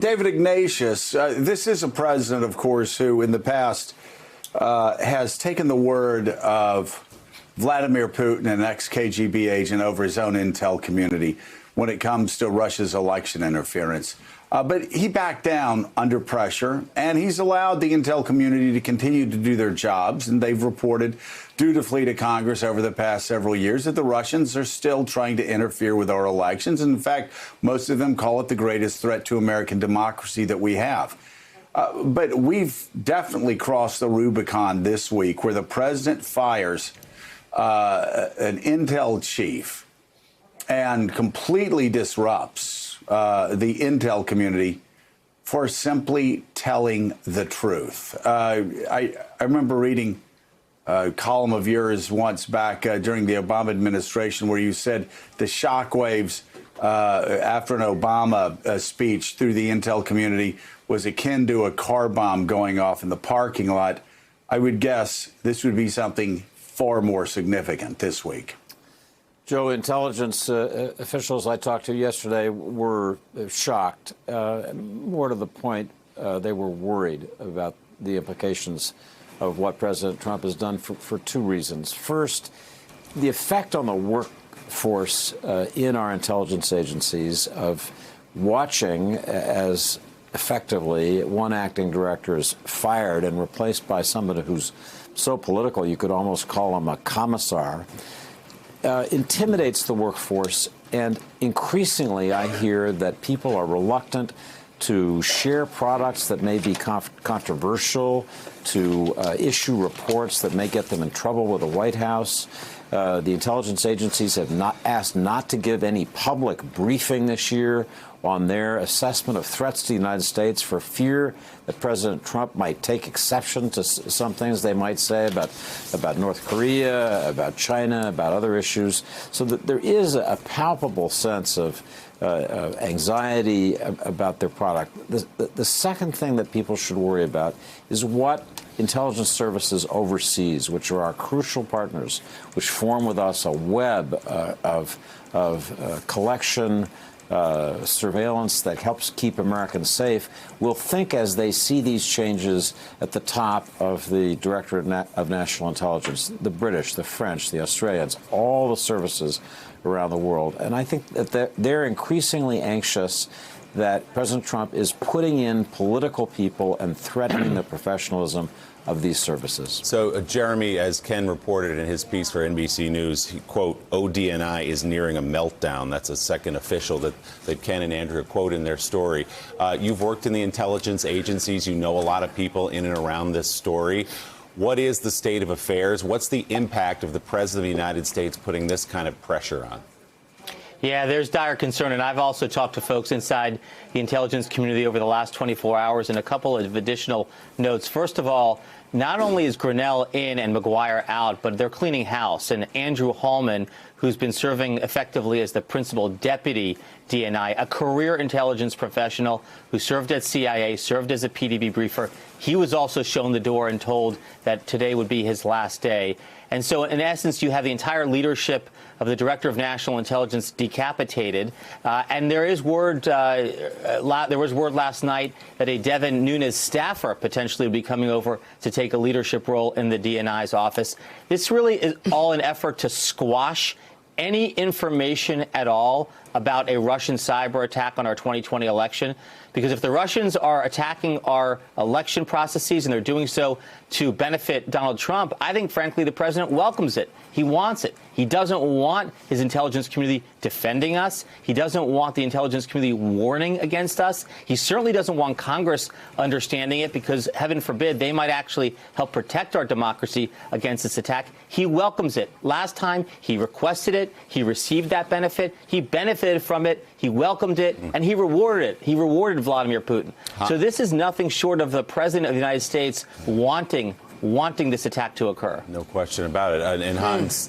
David Ignatius, this is a president, of course, who in the past has taken the word of Vladimir Putin, an ex-KGB agent, over his own intel community when it comes to Russia's election interference. But he backed down under pressure, and he's allowed the intel community to continue to do their jobs. And they've reported dutifully to Congress over the past several years that the Russians are still trying to interfere with our elections. And in fact, most of them call it the greatest threat to American democracy that we have. But we've definitely crossed the Rubicon this week where the president fires an intel chief and completely disrupts the intel community for simply telling the truth. I remember reading a column of yours once back during the Obama administration where you said the shockwaves after an Obama speech through the intel community was akin to a car bomb going off in the parking lot. I would guess this would be something far more significant this week. Joe, intelligence officials I talked to yesterday were shocked. More to the point, they were worried about the implications of what President Trump has done for two reasons. First, the effect on the workforce in our intelligence agencies of watching as effectively one acting director is fired and replaced by somebody who's so political you could almost call him a commissar. Intimidates the workforce, and increasingly I hear that people are reluctant to share products that may be controversial, to issue reports that may get them in trouble with the White House. The intelligence agencies have asked not to give any public briefing this year on their assessment of threats to the United States for fear that President Trump might take exception to some things they might say about North Korea, about China, about other issues. So that there is a palpable sense of anxiety about their product. The second thing that people should worry about is what intelligence services overseas, which are our crucial partners, which form with us a web of collection, surveillance that helps keep Americans safe, will think as they see these changes at the top of the Directorate of National Intelligence, the British, the French, the Australians, all the services around the world. And I think that they're increasingly anxious that President Trump is putting in political people and threatening the professionalism of these services. So, Jeremy, as Ken reported in his piece for NBC News, he, quote, ODNI is nearing a meltdown. That's a second official that Ken and Andrea quote in their story. You've worked in the intelligence agencies. You know a lot of people in and around this story. What is the state of affairs? What's the impact of the President of the United States putting this kind of pressure on? Yeah, there's dire concern, and I've also talked to folks inside the intelligence community over the last 24 hours, and a couple of additional notes. First of all, not only is Grenell in and McGuire out, but they're cleaning house, and Andrew Hallman, who's been serving effectively as the principal deputy DNI, a career intelligence professional who served at CIA, served as a PDB briefer, he was also shown the door and told that today would be his last day. And so, in essence, you have the entire leadership of the Director of National Intelligence decapitated. And there is word, there was word last night that a Devin Nunes staffer potentially would be coming over to take a leadership role in the DNI's office. This really is all an effort to squash any information at all about a Russian cyber attack on our 2020 election. Because if the Russians are attacking our election processes and they're doing so to benefit Donald Trump, I think, frankly, the president welcomes it. He wants it. He doesn't want his intelligence community defending us. He doesn't want the intelligence community warning against us. He certainly doesn't want Congress understanding it because, heaven forbid, they might actually help protect our democracy against this attack. He welcomes it. Last time, he requested it. He received that benefit. He benefited from it. He welcomed it, and he rewarded it. He rewarded Vladimir Putin. So this is nothing short of the president of the United States wanting this attack to occur. No question about it. And Hans,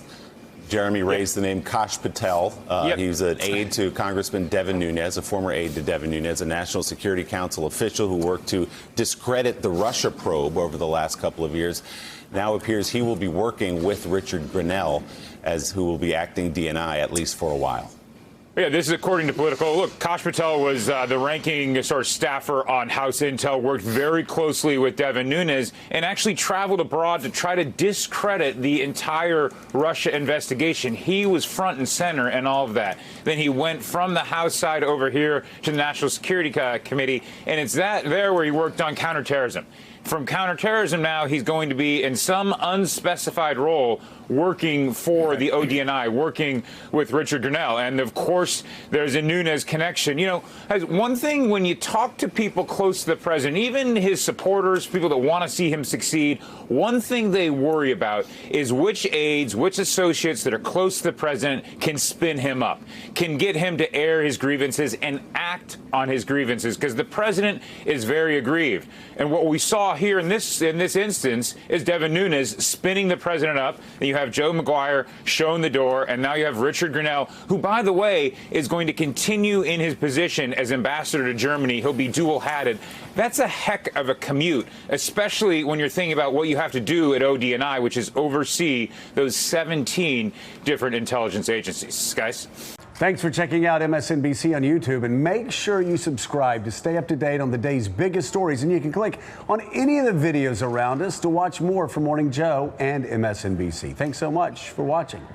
Jeremy raised the name Kash Patel. He's an aide to Congressman Devin Nunes, a former aide to Devin Nunes, a National Security Council official who worked to discredit the Russia probe over the last couple of years. Now appears he will be working with Richard Grenell, who will be acting DNI, at least for a while. Yeah, this is according to Politico. Look, Kash Patel was the ranking sort of staffer on House Intel, worked very closely with Devin Nunes, and actually traveled abroad to try to discredit the entire Russia investigation. He was front and center in all of that. Then he went from the House side over here to the National Security Committee, and it's there where he worked on counterterrorism. From counterterrorism now, he's going to be in some unspecified role working for the ODNI, working with Richard Grenell. And, of course, there's a Nunes connection. You know, one thing when you talk to people close to the president, even his supporters, people that want to see him succeed, one thing they worry about is which aides, which associates that are close to the president can spin him up, can get him to air his grievances and act on his grievances, because the president is very aggrieved. And what we saw here in this instance is Devin Nunes spinning the president up. And you have Joe Maguire showing the door, and now you have Richard Grenell, who, by the way, is going to continue in his position as ambassador to Germany. He'll be dual-hatted. That's a heck of a commute, especially when you're thinking about what you have to do at ODNI, which is oversee those 17 different intelligence agencies. Guys? Thanks for checking out MSNBC on YouTube, and make sure you subscribe to stay up to date on the day's biggest stories. And you can click on any of the videos around us to watch more from Morning Joe and MSNBC. Thanks so much for watching.